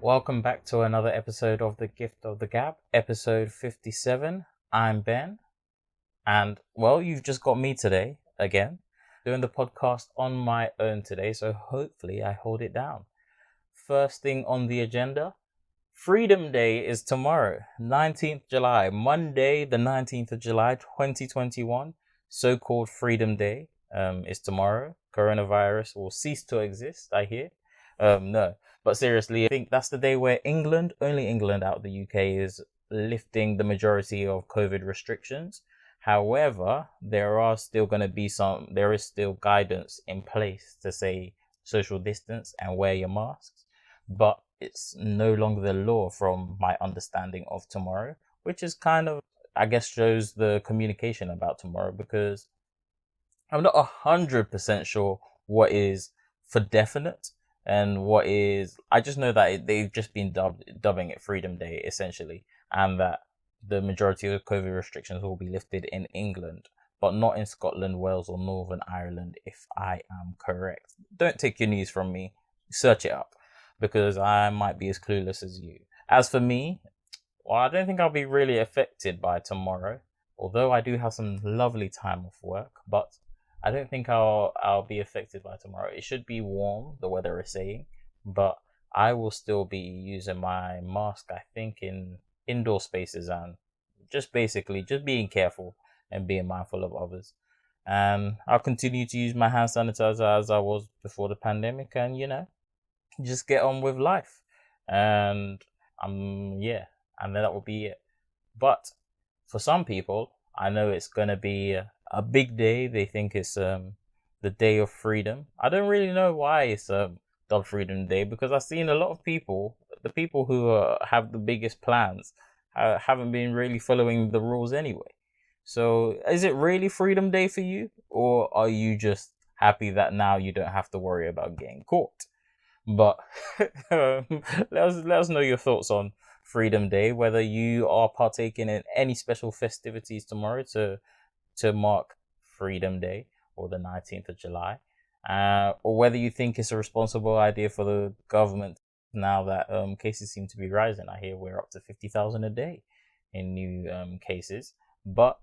Welcome back to another episode of The Gift of the Gab, episode 57. I'm Ben, and well, you've just got me today, again, doing the podcast on my own today, so hopefully I hold it down. First thing on the agenda, Freedom Day is tomorrow, 19th July, Monday the 19th of July, 2021, so-called Freedom Day is tomorrow. Coronavirus will cease to exist, I hear. No, but seriously, I think that's the day where only England out of the UK is lifting the majority of COVID restrictions. However, there is still guidance in place to say social distance and wear your masks, but it's no longer the law from my understanding of tomorrow, which is kind of, I guess, shows the communication about tomorrow, because I'm not 100% sure what is for definite and what is. I just know that they've just been dubbing it Freedom Day, essentially, and that the majority of COVID restrictions will be lifted in England, but not in Scotland, Wales, or Northern Ireland, if I am correct. Don't take your news from me. Search it up, because I might be as clueless as you. As for me, well, I don't think I'll be really affected by tomorrow, although I do have some lovely time off work, but I don't think I'll be affected by tomorrow. It should be warm, the weather is saying, but I will still be using my mask, I think, in indoor spaces, and just being careful and being mindful of others. And I'll continue to use my hand sanitizer as I was before the pandemic, and just get on with life. And and then that will be it. But for some people, I know it's gonna be a big day. They think it's the day of freedom. I don't really know why it's dubbed Freedom Day, because I've seen a lot of people, the people who have the biggest plans, haven't been really following the rules anyway. So is it really Freedom Day for you, or are you just happy that now you don't have to worry about getting caught? But let us know your thoughts on Freedom Day, whether you are partaking in any special festivities tomorrow to mark Freedom Day, or the 19th of July, or whether you think it's a responsible idea for the government now that cases seem to be rising. I hear we're up to 50,000 a day in new cases, but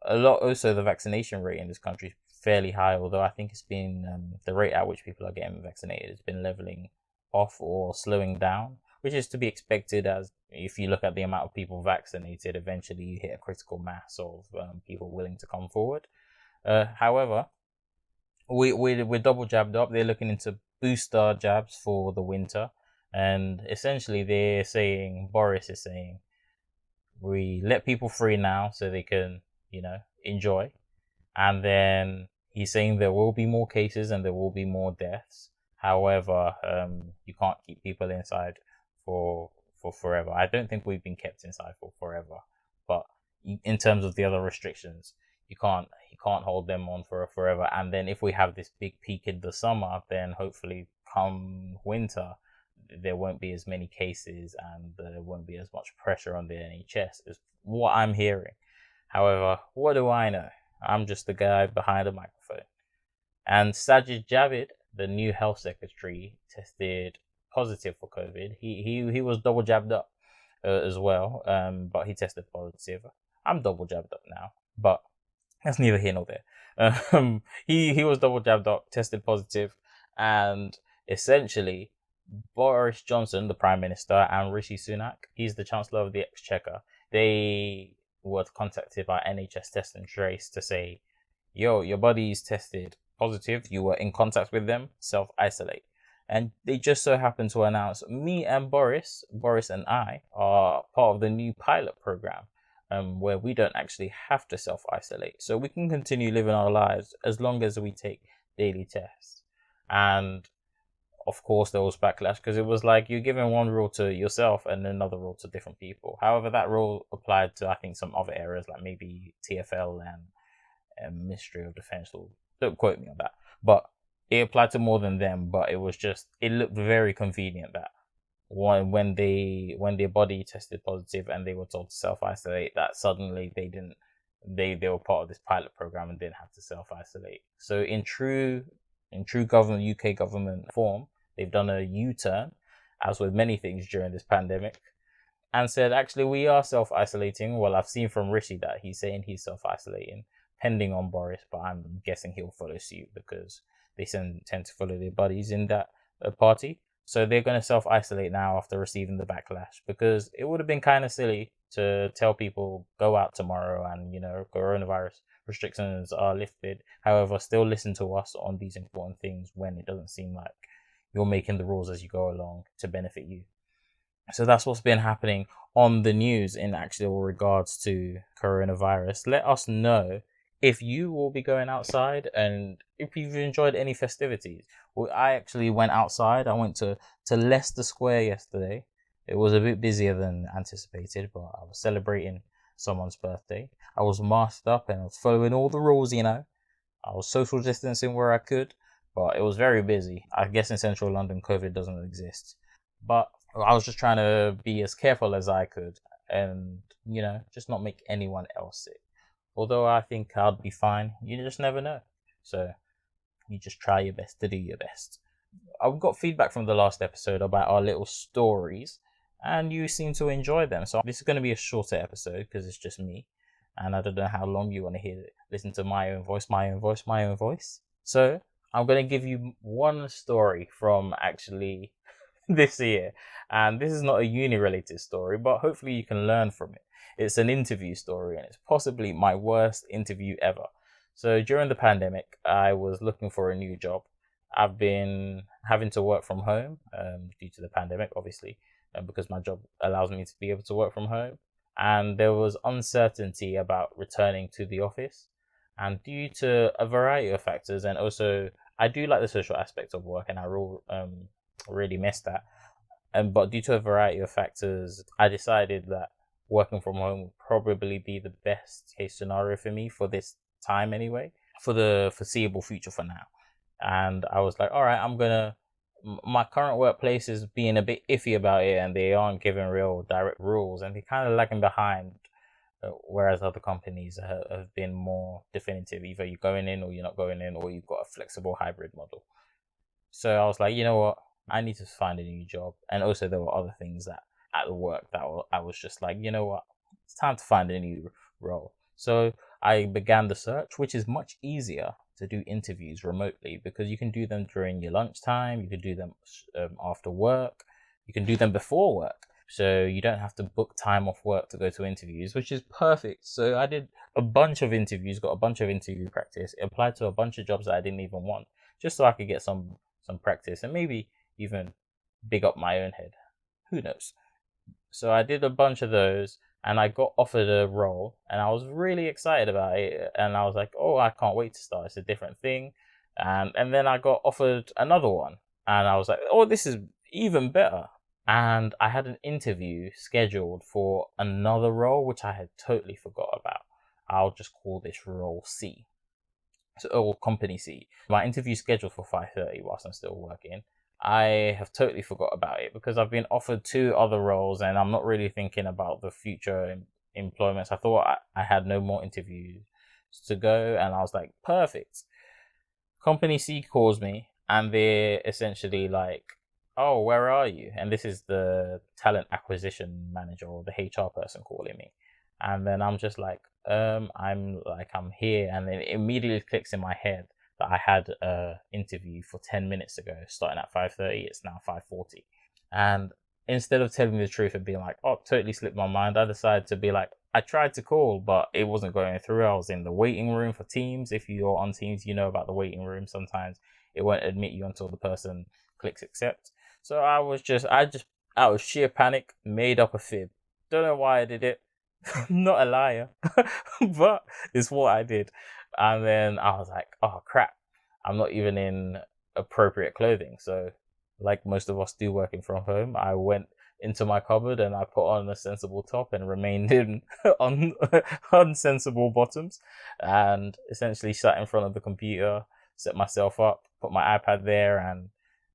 also the vaccination rate in this country is fairly high, although I think it's been the rate at which people are getting vaccinated has been leveling off or slowing down, which is to be expected, as if you look at the amount of people vaccinated, eventually you hit a critical mass of people willing to come forward. However, we're double jabbed up. They're looking into booster jabs for the winter, and essentially Boris is saying, we let people free now so they can, enjoy. And then he's saying there will be more cases and there will be more deaths. However, you can't keep people inside for forever. I don't think we've been kept inside for forever, but in terms of the other restrictions, you can't hold them on for forever. And then if we have this big peak in the summer, then hopefully come winter, there won't be as many cases and there won't be as much pressure on the NHS, is what I'm hearing. However, what do I know? I'm just the guy behind the microphone. And Sajid Javid, the new health secretary, tested positive for COVID. He was double jabbed up as well, but he tested positive. I'm double jabbed up now, but that's neither here nor there. He was double jabbed up, tested positive, and essentially Boris Johnson, the Prime Minister, and Rishi Sunak, he's the Chancellor of the Exchequer, they were contacted by NHS Test and Trace to say, yo, your body's tested positive, you were in contact with them, self-isolate. And they just so happened to announce me and Boris and I are part of the new pilot program, where we don't actually have to self-isolate. So we can continue living our lives as long as we take daily tests. And of course, there was backlash, because it was like you're giving one rule to yourself and another rule to different people. However, that rule applied to, I think, some other areas, like maybe TFL and Ministry of Defense. Don't quote me on that. But it applied to more than them. But it looked very convenient that when their body tested positive and they were told to self-isolate, that suddenly they were part of this pilot program and didn't have to self-isolate. So in true government, UK government form, they've done a U-turn, as with many things during this pandemic, and said, actually, we are self-isolating. Well, I've seen from Rishi that he's saying he's self-isolating, pending on Boris, but I'm guessing he'll follow suit because they tend to follow their buddies in that party. So they're going to self-isolate now after receiving the backlash, because it would have been kind of silly to tell people go out tomorrow and, coronavirus restrictions are lifted. However, still listen to us on these important things when it doesn't seem like you're making the rules as you go along to benefit you. So that's what's been happening on the news in actual regards to coronavirus. Let us know if you will be going outside and if you've enjoyed any festivities. Well, I actually went outside. I went to Leicester Square yesterday. It was a bit busier than anticipated, but I was celebrating someone's birthday. I was masked up and I was following all the rules, I was social distancing where I could, but it was very busy. I guess in central London, COVID doesn't exist. But I was just trying to be as careful as I could and, just not make anyone else sick. Although I think I'd be fine, you just never know. So you just try your best to do your best. I've got feedback from the last episode about our little stories, and you seem to enjoy them. So this is going to be a shorter episode because it's just me. And I don't know how long you want to hear it. Listen to my own voice. So I'm going to give you one story from actually this year. And this is not a uni-related story, but hopefully you can learn from it. It's an interview story, and it's possibly my worst interview ever. So during the pandemic, I was looking for a new job. I've been having to work from home due to the pandemic, obviously, because my job allows me to be able to work from home. And there was uncertainty about returning to the office. And due to a variety of factors, and also I do like the social aspect of work, and I really miss that. But due to a variety of factors, I decided that working from home would probably be the best case scenario for me for this time anyway, for the foreseeable future for now. And I was like, all right, my current workplace is being a bit iffy about it, and they aren't giving real direct rules, and they're kind of lagging behind, whereas other companies have been more definitive. Either you're going in or you're not going in, or you've got a flexible hybrid model. So I was like, you know what? I need to find a new job. And also there were other things that at the work that I was just like, you know what? It's time to find a new role. So I began the search, which is much easier to do interviews remotely because you can do them during your lunchtime. You can do them after work. You can do them before work. So you don't have to book time off work to go to interviews, which is perfect. So I did a bunch of interviews, got a bunch of interview practice, applied to a bunch of jobs that I didn't even want, just so I could get some practice and maybe even big up my own head. Who knows? So I did a bunch of those and I got offered a role and I was really excited about it. And I was like, oh, I can't wait to start. It's a different thing. And then I got offered another one and I was like, oh, this is even better. And I had an interview scheduled for another role, which I had totally forgot about. I'll just call this role C. Or company C. My interview scheduled for 5:30 whilst I'm still working. I have totally forgot about it because I've been offered 2 other roles and I'm not really thinking about the future employments. I thought I had no more interviews to go and I was like, perfect. Company C calls me and they're essentially like, oh, where are you? And this is the talent acquisition manager or the HR person calling me. And then I'm just like, I'm here. And then it immediately clicks in my head that I had an interview for 10 minutes ago, starting at 5:30. It's now 5:40. And instead of telling me the truth and being like, oh, totally slipped my mind, I decided to be like, I tried to call, but it wasn't going through. I was in the waiting room for Teams. If you're on Teams, you know about the waiting room. Sometimes it won't admit you until the person clicks accept. So out of sheer panic, made up a fib. Don't know why I did it. Not a liar, but it's what I did. And then I was like, oh crap, I'm not even in appropriate clothing. So like most of us do working from home, I went into my cupboard and I put on a sensible top and remained in on unsensible bottoms, and essentially sat in front of the computer, set myself up, put my iPad there,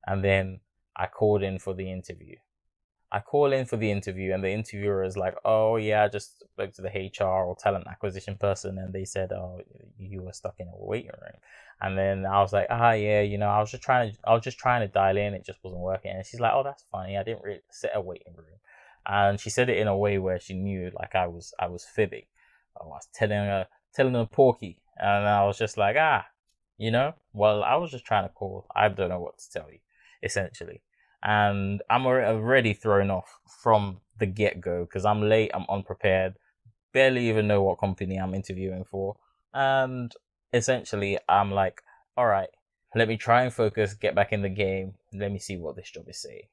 and then I called in for the interview. I call in for the interview, and the interviewer is like, "Oh yeah, I just spoke to the HR or talent acquisition person, and they said, oh, you were stuck in a waiting room." And then I was like, yeah, I was just trying to dial in, it just wasn't working. And she's like, "Oh, that's funny. I didn't really set a waiting room." And she said it in a way where she knew like I was fibbing. I was telling her porky, and I was just like, well, I was just trying to call. I don't know what to tell you, essentially. And I'm already thrown off from the get-go because I'm late, I'm unprepared, barely even know what company I'm interviewing for. And essentially, I'm like, all right, let me try and focus, get back in the game. Let me see what this job is saying.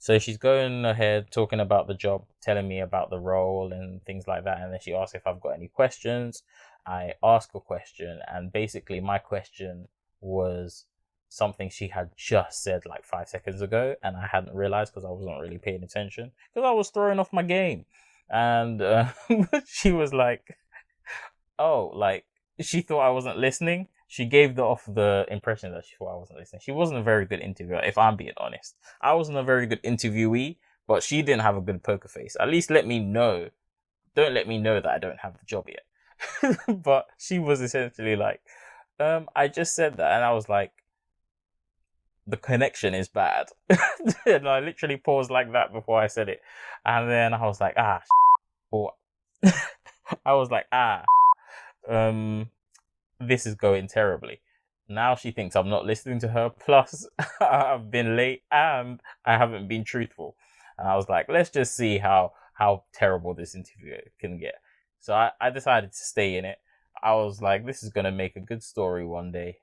So she's going ahead, talking about the job, telling me about the role and things like that. And then she asks if I've got any questions. I ask a question, and basically my question was something she had just said like 5 seconds ago, and I hadn't realized because I wasn't really paying attention because I was throwing off my game. And she was like, "Oh, like she thought I wasn't listening." She gave off the impression that she thought I wasn't listening. She wasn't a very good interviewer, if I'm being honest. I wasn't a very good interviewee, but she didn't have a good poker face. At least let me know. Don't let me know that I don't have the job yet. But she was essentially like, I just said that, and I was like, the connection is bad. And I literally paused like that before I said it. And then I was like, or I was like, this is going terribly. Now she thinks I'm not listening to her. Plus, I've been late and I haven't been truthful. And I was like, let's just see how terrible this interview can get. So I decided to stay in it. I was like, this is going to make a good story one day.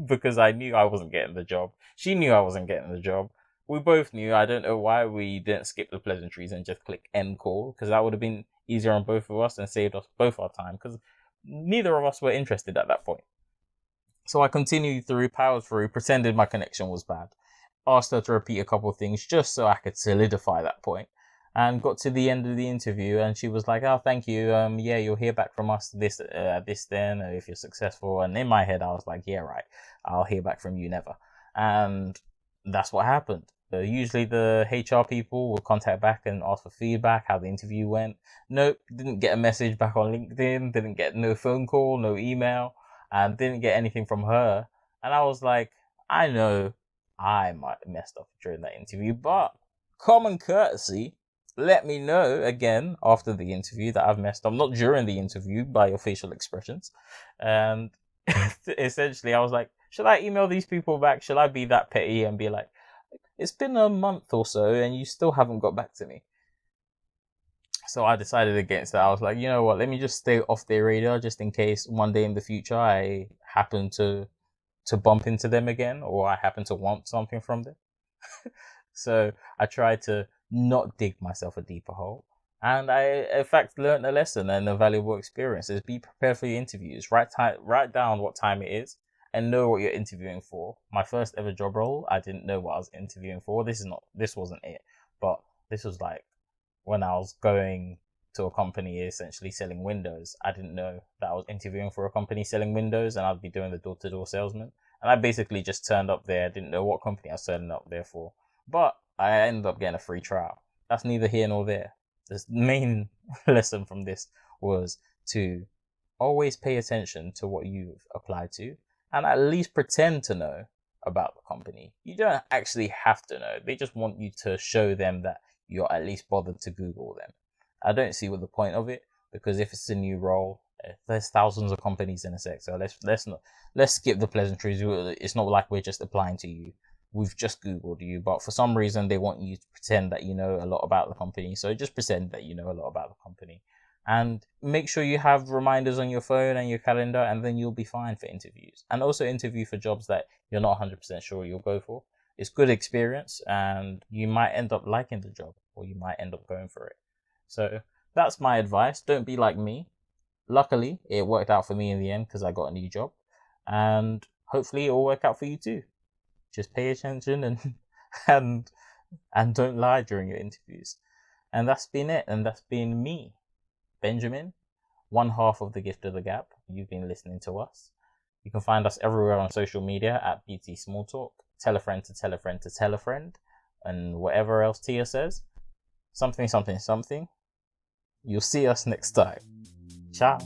Because I knew I wasn't getting the job. She knew I wasn't getting the job. We both knew. I don't know why we didn't skip the pleasantries and just click end call, because that would have been easier on both of us and saved us both our time, because neither of us were interested at that point. So I continued through, powered through, pretended my connection was bad, asked her to repeat a couple of things just so I could solidify that point, and got to the end of the interview, and she was like, "Oh, thank you. Yeah, you'll hear back from us this then, if you're successful." And in my head, I was like, "Yeah, right. I'll hear back from you never." And that's what happened. Usually the HR people will contact back and ask for feedback, how the interview went. Nope, didn't get a message back on LinkedIn, didn't get no phone call, no email, and didn't get anything from her. And I was like, I know I might have messed up during that interview, but common courtesy, let me know again after the interview that I've messed up, not during the interview, by your facial expressions. And essentially I was like, should I email these people back? Should I be that petty and be like, it's been a month or so and you still haven't got back to me? So I decided against that. I was like, you know what, let me just stay off their radar just in case one day in the future I happen to bump into them again, or I happen to want something from them. So I tried to not dig myself a deeper hole. And I, in fact, learned a lesson and a valuable experience is be prepared for your interviews. Write down what time it is and know what you're interviewing for. My first ever job role, I didn't know what I was interviewing for. This wasn't it. But this was like when I was going to a company essentially selling windows. I didn't know that I was interviewing for a company selling windows and I'd be doing the door-to-door salesman. And I basically just turned up there. I didn't know what company I was turning up there for. But I ended up getting a free trial. That's neither here nor there. The main lesson from this was to always pay attention to what you've applied to and at least pretend to know about the company. You don't actually have to know. They just want you to show them that you're at least bothered to Google them. I don't see what the point of it, because if it's a new role, there's thousands of companies in the sector. Let's skip the pleasantries. It's not like we're just applying to you. We've just Googled you, but for some reason they want you to pretend that you know a lot about the company. So just pretend that you know a lot about the company and make sure you have reminders on your phone and your calendar, and then you'll be fine for interviews. And also interview for jobs that you're not 100% sure you'll go for. It's good experience and you might end up liking the job, or you might end up going for it. So that's my advice. Don't be like me. Luckily, it worked out for me in the end because I got a new job, and hopefully it will work out for you too. Just pay attention and don't lie during your interviews. And that's been it. And that's been me, Benjamin, one half of the Gift of the Gap. You've been listening to us. You can find us everywhere on social media at BT Smalltalk. Tell a friend to tell a friend to tell a friend. and whatever else Tia says, something. You'll see us next time. Ciao.